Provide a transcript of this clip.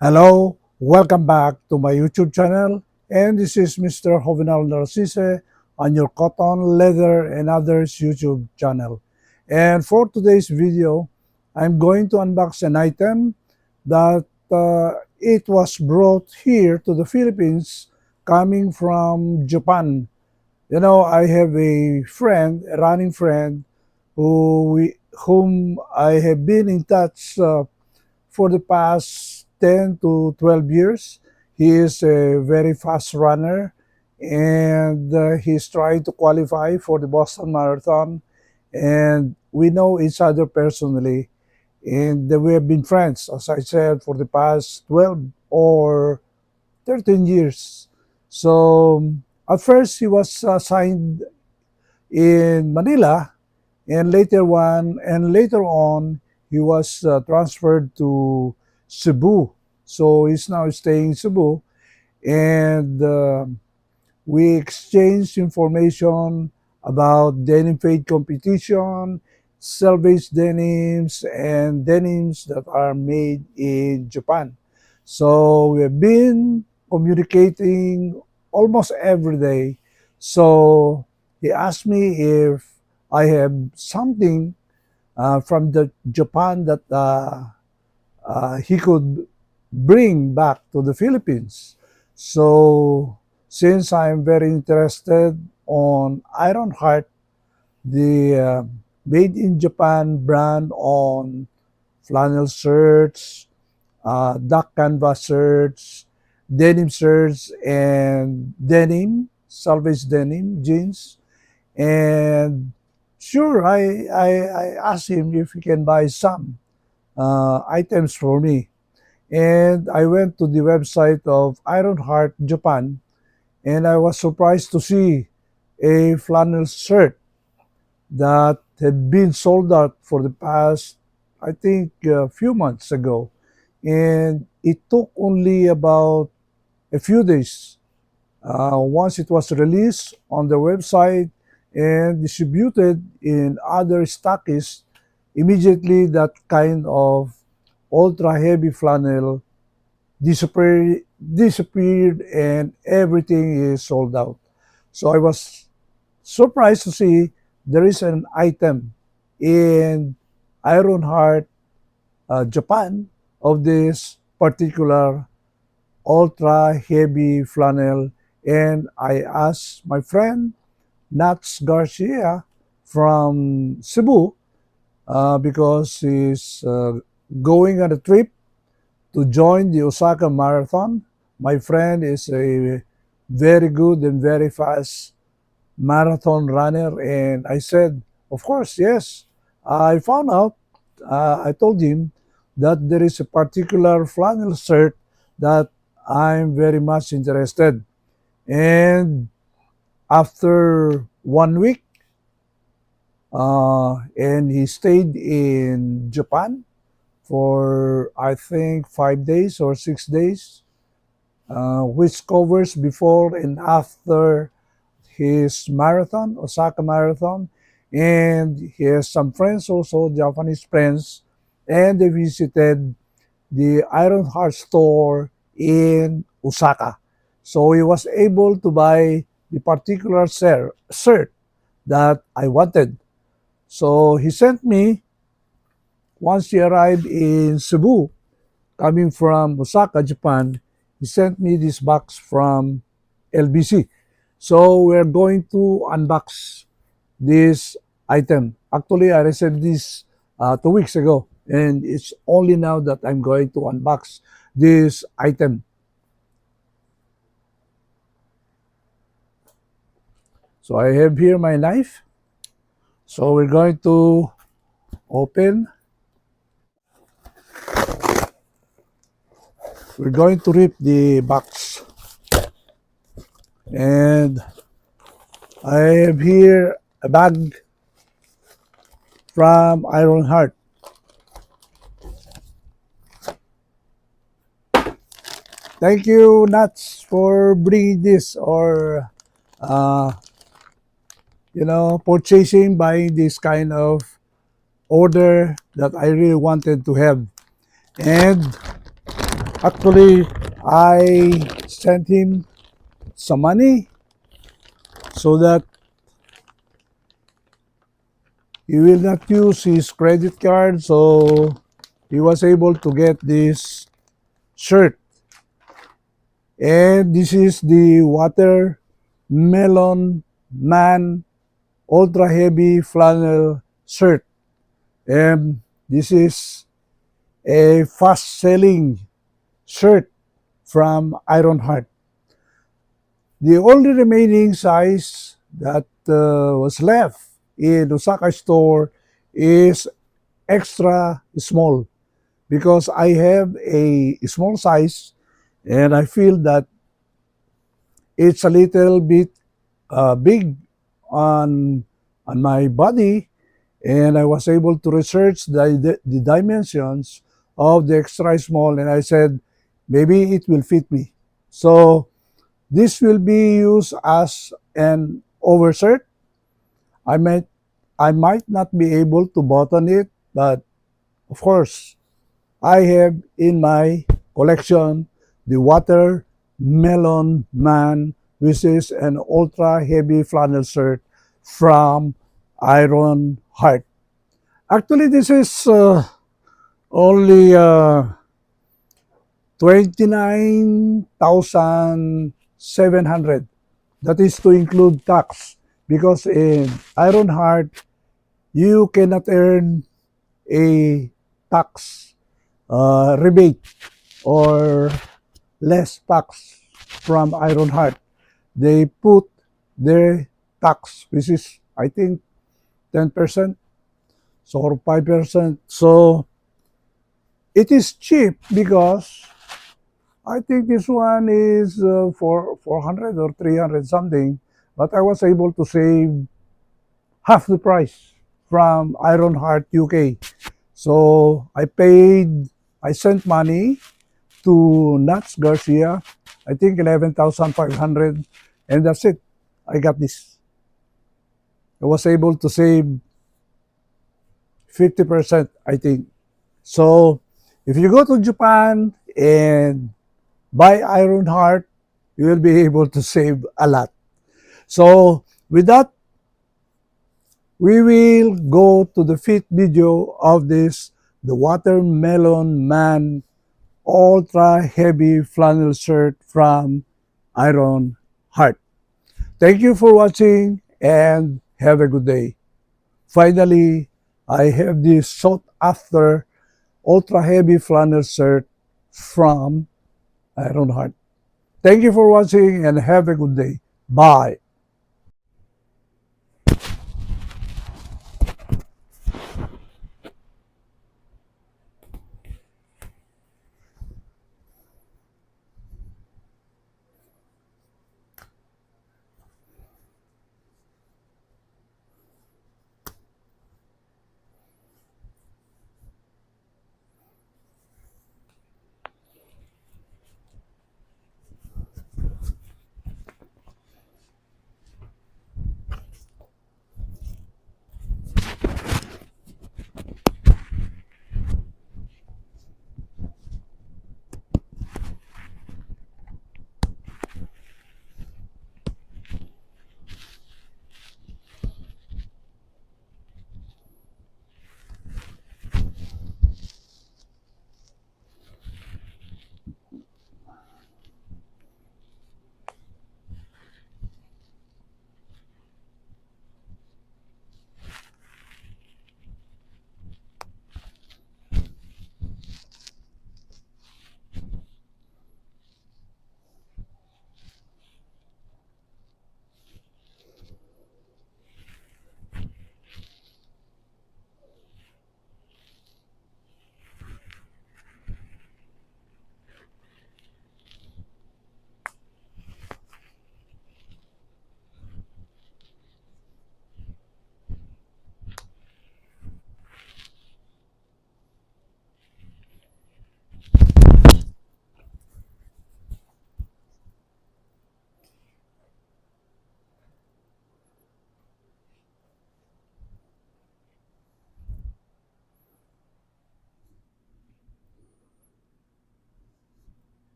Hello, welcome back to my YouTube channel, and this is Mr. Jovenal Narcisse on your Cotton, Leather, and Others YouTube channel. And for today's video, I'm going to unbox an item that it was brought here to the Philippines coming from Japan. You know, I have a friend, a running friend, whom I have been in touch for the past 10 to 12 years. He is a very fast runner, and he's trying to qualify for the Boston Marathon. And we know each other personally, and we have been friends, as I said, for the past 12 or 13 years. So at first, he was signed in Manila, and later on he was transferred to Cebu. So he's now staying in Cebu, and we exchanged information about denim fade competition, salvage denims, and denims that are made in Japan. So we have been communicating almost every day. So he asked me if I have something from the Japan that he could bring back to the Philippines. So since I'm very interested on Iron Heart, the made in Japan brand on flannel shirts, duck canvas shirts, denim shirts, and denim, salvage denim jeans. And sure, I asked him if he can buy some items for me. And I went to the website of Ironheart Japan, and I was surprised to see a flannel shirt that had been sold out for the past, I think, a few months ago. And it took only about a few days. Once it was released on the website and distributed in other stockists, immediately that kind of ultra heavy flannel disappeared and everything is sold out. So I was surprised to see there is an item in Ironheart, Japan, of this particular ultra heavy flannel. And I asked my friend Nats Garcia from Cebu because he's going on a trip to join the Osaka Marathon. My friend is a very good and very fast marathon runner, and I said, of course, yes. I found out, I told him that there is a particular flannel shirt that I'm very much interested. And after 1 week, and he stayed in Japan for I think 5 days or 6 days, which covers before and after his marathon, Osaka Marathon. And he has some friends also, Japanese friends, and they visited the Iron Heart store in Osaka. So he was able to buy the particular shirt that I wanted. So he sent me, once he arrived in Cebu, coming from Osaka, Japan, he sent me this box from LBC. So we're going to unbox this item. Actually, I received this 2 weeks ago, and it's only now that I'm going to unbox this item. So I have here my knife. So we're going to open. We're going to rip the box. And I have here a bag from Ironheart. Thank you, Nuts, for bringing this, or uh, purchasing, buying this kind of order that I really wanted to have. And Actually, I sent him some money so that he will not use his credit card, so he was able to get this shirt. And this is the water melon man ultra heavy flannel shirt. And this is a fast selling shirt from Ironheart. The only remaining size that was left in Osaka store is extra small because I have a small size and I feel that it's a little bit big on my body, and I was able to research the dimensions of the extra small, and I said maybe it will fit me. So this will be used as an oversight. I might I might not be able to button it, but of course I have in my collection the Water Melon Man, which is an ultra heavy flannel shirt from Iron Heart. Actually, this is only 29,700. That is to include tax because in Iron Heart, you cannot earn a tax rebate or less tax from Ironheart. They put their tax, which is I think 10%, so or 5%. So it is cheap because I think this one is for 400 or 300 something, but I was able to save half the price from Ironheart UK. So I sent money to Nats Garcia, I think 11,500, and that's it. I got this. I was able to save 50%, I think. So if you go to Japan and buy Iron Heart, you will be able to save a lot. So with that, we will go to the fifth video of this, the Watermelon Man Ultra Heavy Flannel Shirt from Iron Heart. Thank you for watching and have a good day. Finally, I have this sought after ultra heavy flannel shirt from Ironheart. Thank you for watching and have a good day. Bye.